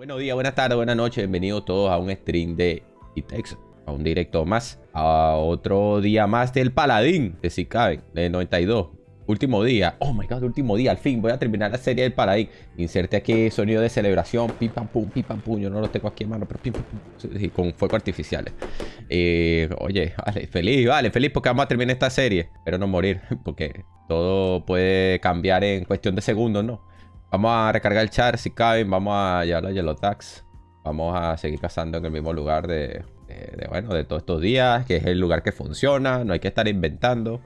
Buenos días, buenas tardes, buenas noches. Bienvenidos todos a un stream de Itex, a un directo más, a otro día más del Paladín, de si caben, de 92. Último día. Oh my god, último día. Al fin voy a terminar la serie del Paladín. Inserte aquí sonido de celebración. Pim pam pum, pim pam pum. Yo no lo tengo aquí en mano, pero pim pam pum. Sí, con fuegos artificiales. Oye, vale, feliz porque vamos a terminar esta serie. Pero no morir, porque todo puede cambiar en cuestión de segundos, ¿no? Vamos a recargar el char si caben. Vamos a llevar a Yellow Tax. Vamos a seguir cazando en el mismo lugar de todos estos días, que es el lugar que funciona. No hay que estar inventando.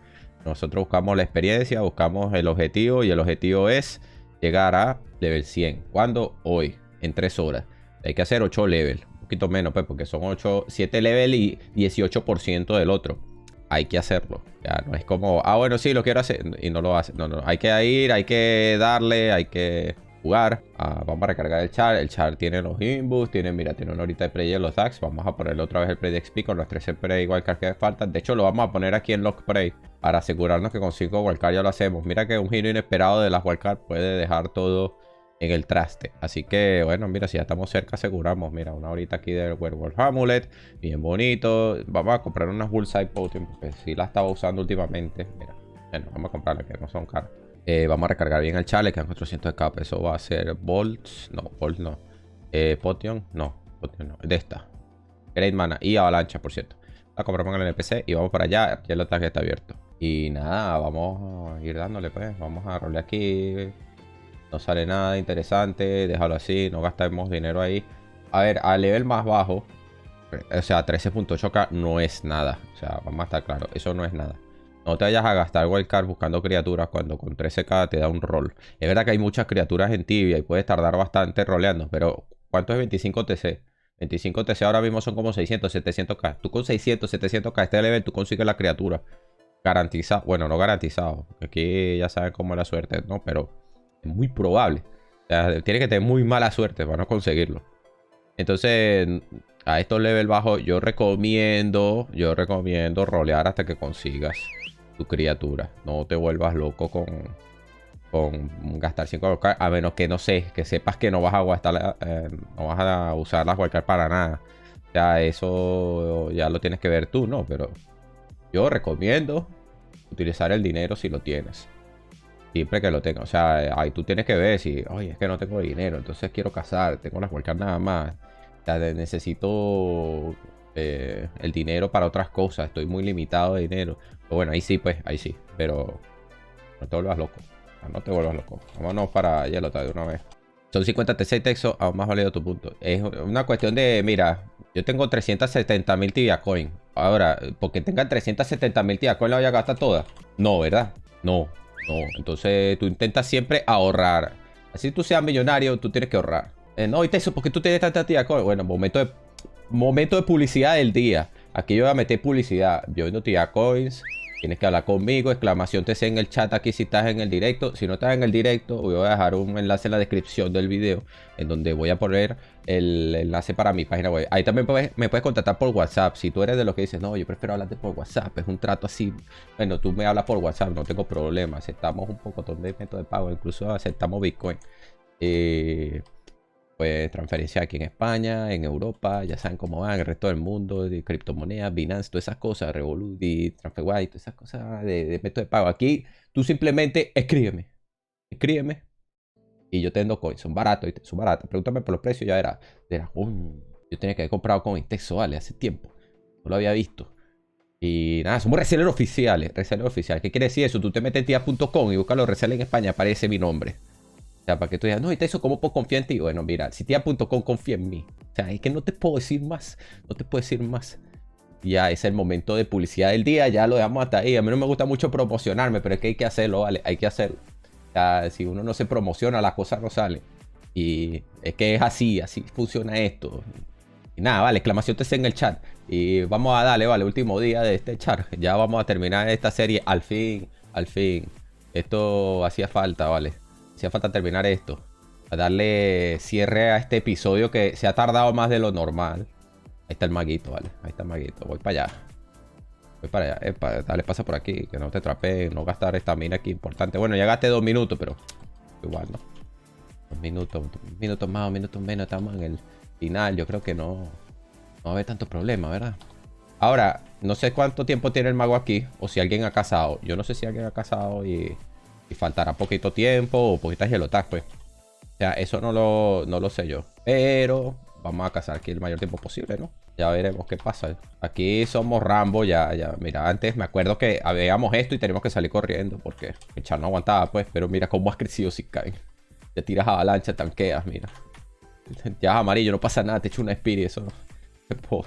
Nosotros buscamos la experiencia, buscamos el objetivo. Y el objetivo es llegar a level 100. ¿Cuándo? Hoy, en 3 horas. Hay que hacer 8 level. Un poquito menos, pues, porque son 7 level y 18% del otro. Hay que hacerlo. Ya no es como, bueno, sí, lo quiero hacer y no lo hace. No, hay que ir, hay que darle, hay que jugar. Vamos a recargar el char. El char tiene los inbuts, mira, tiene una horita de play en los DAX. Vamos a ponerle otra vez el play de XP con los 13 play wildcard que faltan. De hecho, lo vamos a poner aquí en lock play para asegurarnos que con 5 wildcard ya lo hacemos. Mira que un giro inesperado de las wildcard puede dejar todo en el traste. Así que, bueno, mira, si ya estamos cerca, aseguramos. Mira, una horita aquí del Werewolf Amulet. Bien bonito. Vamos a comprar unas Bullseye Potion, porque sí la estaba usando últimamente. Mira, bueno, vamos a comprarla, que no son caras. Vamos a recargar bien el chale, que en 400 de capa. Eso va a ser Bolts. No, Bolt no. Potion, no. Potion no. De esta. Great Mana y Avalancha, por cierto. La compramos en el NPC y vamos para allá. Aquí el ataque está abierto. Y nada, vamos a ir dándole, pues. Vamos a rolear aquí. No sale nada interesante, déjalo así, no gastemos dinero ahí. A ver, a nivel más bajo, o sea, 13.8k no es nada. O sea, vamos a estar claros, eso no es nada. No te vayas a gastar wildcard buscando criaturas cuando con 13k te da un rol. Es verdad que hay muchas criaturas en tibia y puedes tardar bastante roleando, pero ¿cuánto es 25 TC? 25 TC ahora mismo son como 600, 700k. Tú con 600, 700k este level, tú consigues la criatura. Garantizado, bueno, no garantizado. Aquí ya saben cómo es la suerte, ¿no? Pero es muy probable. O sea, tiene que tener muy mala suerte para no conseguirlo. Entonces, a estos level bajos, yo recomiendo rolear hasta que consigas tu criatura. No te vuelvas loco con gastar 5 wildcard. A menos que, no sé, que sepas que no vas a gastar, no vas a usar las wildcard para nada. O sea, eso ya lo tienes que ver tú, ¿no? Pero yo recomiendo utilizar el dinero si lo tienes. Siempre que lo tenga. O sea, ahí tú tienes que ver si, oye, es que no tengo dinero, entonces quiero cazar, tengo las wildcard nada más. O sea, necesito el dinero para otras cosas, estoy muy limitado de dinero. Pero bueno, ahí sí, pues, ahí sí. Pero no te vuelvas loco. O sea, no te vuelvas loco. Vámonos para Yellow de una vez. Son 50 TC textos, aún más válido tu punto. Es una cuestión de, mira, yo tengo 370.000 Tibia Coin. Ahora, porque tengan 370.000 Tibia Coin, ¿la voy a gastar toda? No, ¿verdad? No. No, entonces tú intentas siempre ahorrar. Así tú seas millonario, tú tienes que ahorrar. No, y eso, porque tú tienes tanta tía. Bueno, momento de publicidad del día. Aquí yo voy a meter publicidad. Yo vendo tía coins. Tienes que hablar conmigo. Exclamación TC en el chat aquí si estás en el directo. Si no estás en el directo, voy a dejar un enlace en la descripción del video, en donde voy a poner el enlace para mi página web. Ahí también me puedes contactar por WhatsApp. Si tú eres de los que dices, no, yo prefiero hablarte por WhatsApp, es un trato así. Bueno, tú me hablas por WhatsApp, no tengo problema. Aceptamos un poco de métodos de pago, incluso aceptamos Bitcoin. Pues transferencia aquí en España, en Europa, ya saben cómo van, el resto del mundo, de criptomonedas, Binance, todas esas cosas, Revolut, y TransferWise, todas esas cosas de método de pago. Aquí tú simplemente escríbeme y yo te vendo coins, son baratos, son baratos. Pregúntame por los precios, ya verás. Yo tenía que haber comprado coins Texo, vale, hace tiempo, no lo había visto. Y nada, somos resellers oficiales, ¿Qué quiere decir eso? Tú te metes en tia.com y buscas los resellers en España, aparece mi nombre. O sea, para que tú digas, no, y eso, ¿cómo puedo confiar en ti? Bueno, mira, si tia.com confía en mí. O sea, es que no te puedo decir más. No te puedo decir más. Ya es el momento de publicidad del día. Ya lo dejamos hasta ahí. A mí no me gusta mucho promocionarme, pero es que hay que hacerlo, ¿vale? Hay que hacerlo. O sea, si uno no se promociona, las cosas no salen. Y es que es así funciona esto. Y nada, vale, exclamación TC en el chat. Y vamos a darle, vale, último día de este chat. Ya vamos a terminar esta serie. Al fin. Esto hacía falta, vale. Hacía falta terminar esto. A darle cierre a este episodio que se ha tardado más de lo normal. Ahí está el maguito, vale. Ahí está el maguito. Voy para allá. Dale, pasa por aquí. Que no te trapeen. No gastar estamina aquí. Importante. Bueno, ya gasté 2 minutos, pero igual, ¿no? 2 minutos más o minutos menos. Estamos en el final. Yo creo que no va a haber tanto problema, ¿verdad? Ahora, no sé cuánto tiempo tiene el mago aquí. O si alguien ha cazado. Yo no sé si alguien ha cazado y faltará poquito tiempo o poquitas Yellowtags, pues. O sea, eso no lo sé yo. Pero vamos a cazar aquí el mayor tiempo posible, ¿no? Ya veremos qué pasa. Aquí somos Rambo, ya. Mira, antes me acuerdo que habíamos esto y teníamos que salir corriendo porque el char no aguantaba, pues. Pero mira cómo has crecido si caen. Te tiras avalancha, tanqueas, mira. Ya es amarillo, no pasa nada, te echo una Spirit, eso no.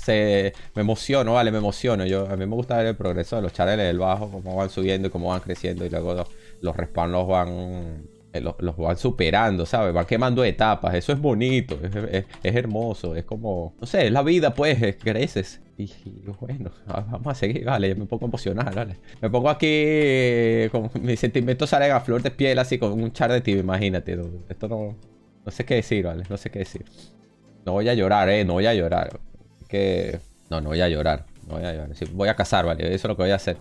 Me emociono, vale, me emociono. A mí me gusta ver el progreso de los charles del bajo, cómo van subiendo y cómo van creciendo. Y luego los respawn los van superando, ¿sabes? Van quemando etapas. Eso es bonito, es hermoso. Es como, no sé, es la vida, pues, creces. Y bueno, vamos a seguir, vale. Me pongo emocional, vale. Me pongo aquí, con mis sentimientos salen a flor de piel, así con un char de tibia, imagínate. Esto no sé qué decir, vale. No sé qué decir. No voy a llorar, no voy a llorar. No voy a llorar. No voy a llorar. Sí, voy a cazar, vale. Eso es lo que voy a hacer.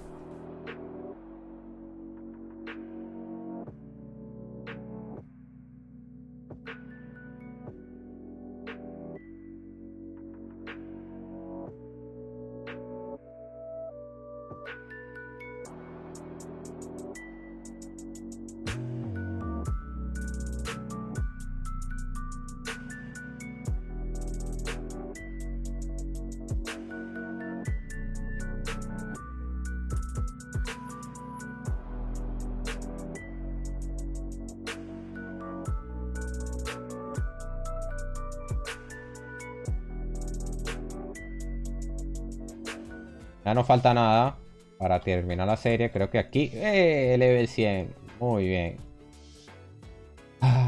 Ya no falta nada para terminar la serie. Creo que aquí... level 100. Muy bien.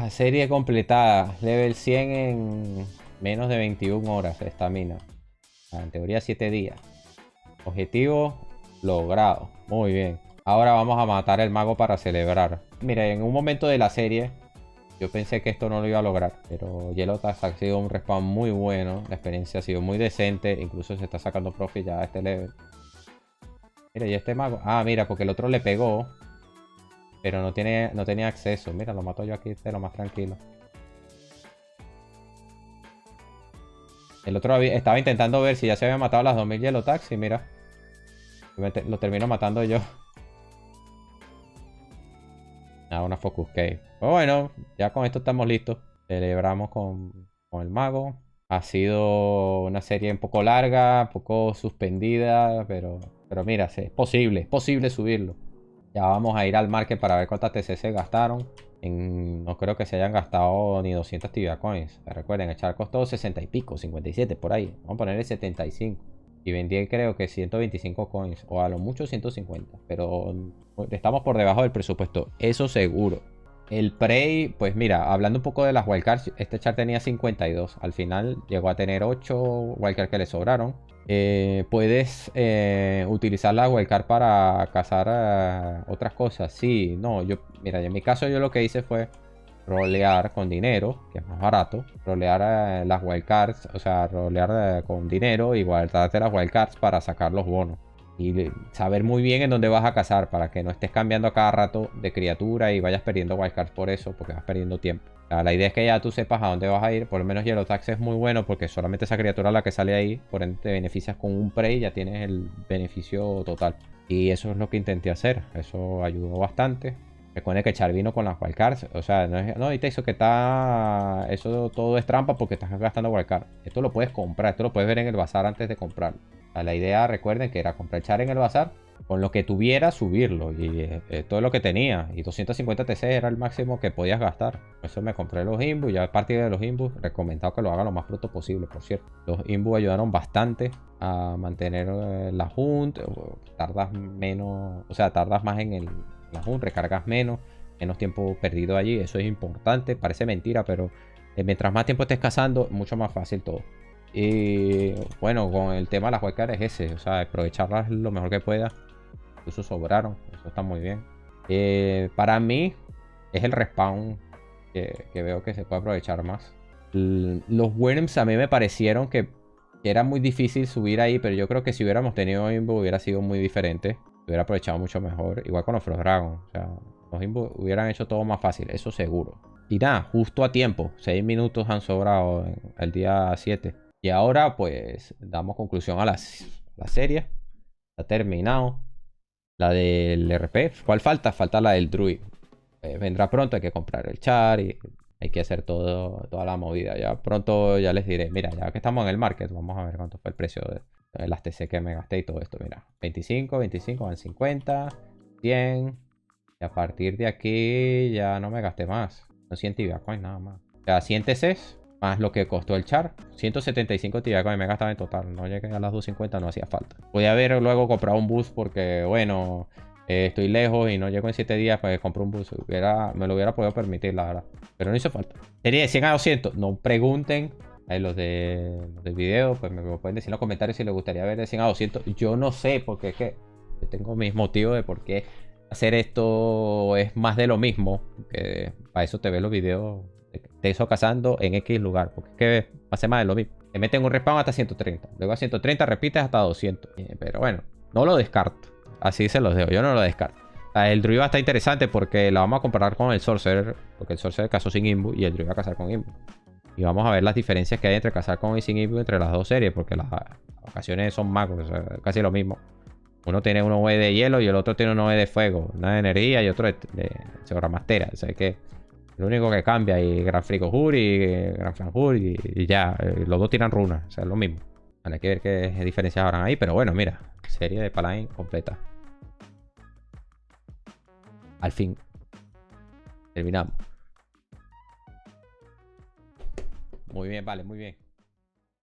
Serie completada. Level 100 en menos de 21 horas de estamina. En teoría 7 días. Objetivo logrado. Muy bien. Ahora vamos a matar el mago para celebrar. Mira, en un momento de la serie yo pensé que esto no lo iba a lograr. Pero Yellowtags ha sido un respawn muy bueno. La experiencia ha sido muy decente. Incluso se está sacando profit ya a este level. Mira, y este mago... Ah, mira, porque el otro le pegó. Pero no tenía acceso. Mira, lo mato yo aquí de lo más tranquilo. El otro estaba intentando ver si ya se había matado las 2000 Yellowtags. Y mira, lo termino matando yo. Ah, una Focus Cave. Pero bueno, ya con esto estamos listos. Celebramos con el mago. Ha sido una serie un poco larga, un poco suspendida, pero mira, es posible subirlo. Ya vamos a ir al market para ver cuántas TC se gastaron. No creo que se hayan gastado ni 200 Tibia Coins. Recuerden, echar costó 60 y pico, 57 por ahí. Vamos a ponerle 75. Y vendí creo que 125 coins. O a lo mucho 150. Pero estamos por debajo del presupuesto. Eso seguro. El Prey, pues mira, hablando un poco de las wildcards, este char tenía 52. Al final llegó a tener 8 wildcards que le sobraron. Puedes utilizar la wildcard para cazar otras cosas. Sí, no, mira, en mi caso yo lo que hice fue rolear con dinero, que es más barato. Rolear las wildcards, o sea, rolear con dinero y guardarte las wildcards para sacar los bonos. Y saber muy bien en dónde vas a cazar para que no estés cambiando a cada rato de criatura y vayas perdiendo wildcards por eso, porque vas perdiendo tiempo. O sea, la idea es que ya tú sepas a dónde vas a ir. Por lo menos Yellowtags es muy bueno porque solamente esa criatura la que sale ahí, por ende te beneficias con un prey y ya tienes el beneficio total. Y eso es lo que intenté hacer. Eso ayudó bastante. Recuerden que echar vino con las wildcards. O sea, no te hizo que está... Eso todo es trampa porque estás gastando wildcard. Esto lo puedes comprar. Esto lo puedes ver en el bazar antes de comprarlo. O sea, la idea, recuerden que era comprar echar en el bazar. Con lo que tuviera, subirlo. Y todo es lo que tenía. Y 250 TC era el máximo que podías gastar. Por eso me compré los Imbus. Ya a partir de los Imbus, recomendado que lo haga lo más pronto posible, por cierto. Los Imbus ayudaron bastante a mantener la hunt. Tardas menos... O sea, tardas más en la hunt, recargas menos tiempo perdido allí. Eso es importante. Parece mentira, pero mientras más tiempo estés cazando, mucho más fácil todo. Y bueno, con el tema de las wildcards es ese. O sea, aprovecharlas lo mejor que puedas. Incluso sobraron. Eso está muy bien. Para mí es el respawn que veo que se puede aprovechar más. Los Worms a mí me parecieron que era muy difícil subir ahí, pero yo creo que si hubiéramos tenido Imbu hubiera sido muy diferente. Hubiera aprovechado mucho mejor. Igual con los Frost Dragon. O sea, Los Imbu hubieran hecho todo más fácil, eso seguro. Y nada, justo a tiempo. 6 minutos han sobrado en el día 7. Y ahora pues damos conclusión a la serie. Está terminado. La del RP. ¿Cuál falta? Falta la del Druid. Vendrá pronto, hay que comprar el char y hay que hacer toda la movida. Ya pronto ya les diré. Mira, ya que estamos en el market, vamos a ver cuánto fue el precio de las TC que me gasté y todo esto. Mira, 25, 25, van 50, 100. Y a partir de aquí ya no me gasté más. No 100 Tibia Coin nada más. O sea, 100 TCs más lo que costó el char. 175 Tibia Coin me gastaba en total. No llegué a las 250, no hacía falta. Voy a haber luego comprado un boost porque, bueno, estoy lejos y no llego en 7 días. Pues compro un boost. Me lo hubiera podido permitir, la verdad. Pero no hizo falta. Serie de 100 a 200. No pregunten. Los del video, pues me pueden decir en los comentarios si les gustaría ver de 100 a 200. Yo no sé, porque es que tengo mis motivos de por qué hacer esto es más de lo mismo. Para eso te ves los videos de eso cazando en X lugar. Porque es que hace más de lo mismo. Te meten un respawn hasta 130. Luego a 130 repites hasta 200. Pero bueno, no lo descarto. Así se los dejo. Yo no lo descarto. El Druid está interesante porque la vamos a comparar con el Sorcerer. Porque el Sorcerer cazó sin Imbu y el Druid va a cazar con Imbu. Y vamos a ver las diferencias que hay entre cazar con y sin Imbu entre las dos series. Porque las ocasiones son magos. O sea, casi lo mismo. Uno tiene un OE de hielo y el otro tiene un OE de fuego. Una de energía y otro de Seoramastera. O sea que lo único que cambia es Gran Frigojur y Gran Franjur y ya. Los dos tiran runas. O sea, es lo mismo. Vale, hay que ver qué diferencias habrán ahí. Pero bueno, mira. Serie de Paladin completa. Al fin. Terminamos. Muy bien, vale, muy bien.